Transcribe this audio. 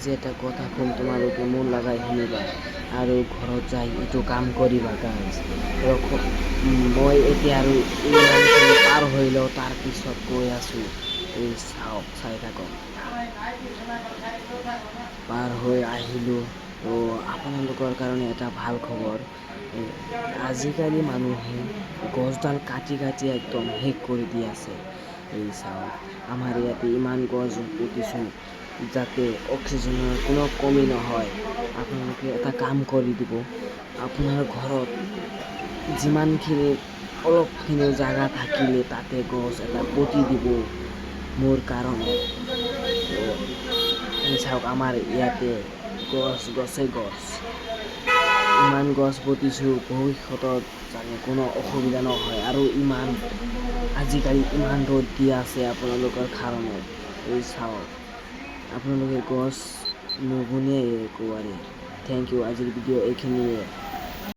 আজি এটা কথা কম, তোমালোকে মন লগাই শুনিবা আৰু ঘৰত যাই এইটো কাম কৰিবা গাইজ। মই এতিয়া আৰু ইমানখিনি পাৰ হৈ লওঁ, তাৰপিছত গৈ আছোঁ। এই চাওক, চাই থাকক, পাৰ হৈ আহিলোঁ। তো আপোনালোকৰ কাৰণে এটা ভাল খবৰ, আজিকালি মানুহে গছডাল কাটি কাটি একদম শেষ কৰি দি আছে। এই চাওক, আমাৰ ইয়াতে ইমান গছ পুতিছোঁ যাতে অক্সিজেনৰ কোনো কমি নহয়। আপোনালোকে এটা কাম কৰি দিব, আপোনাৰ ঘৰত যিমানখিনি অলপখিনি জাগা থাকিলে তাতে গছ এটা পুতি দিব মোৰ কাৰণে। এই চাওক, আমাৰ ইয়াতে গছে গছ, ইমান গছ পুতিছোঁ, ভৱিষ্যতত যাতে কোনো অসুবিধা নহয়। আৰু আজিকালি ইমান ৰ'দ দি আছে আপোনালোকৰ কাৰণে। এই চাওক, আপোনালোকে গছ নুগুনে একোবাৰে। থেংক ইউ, আজিৰ ভিডিঅ' এইখিনিয়ে।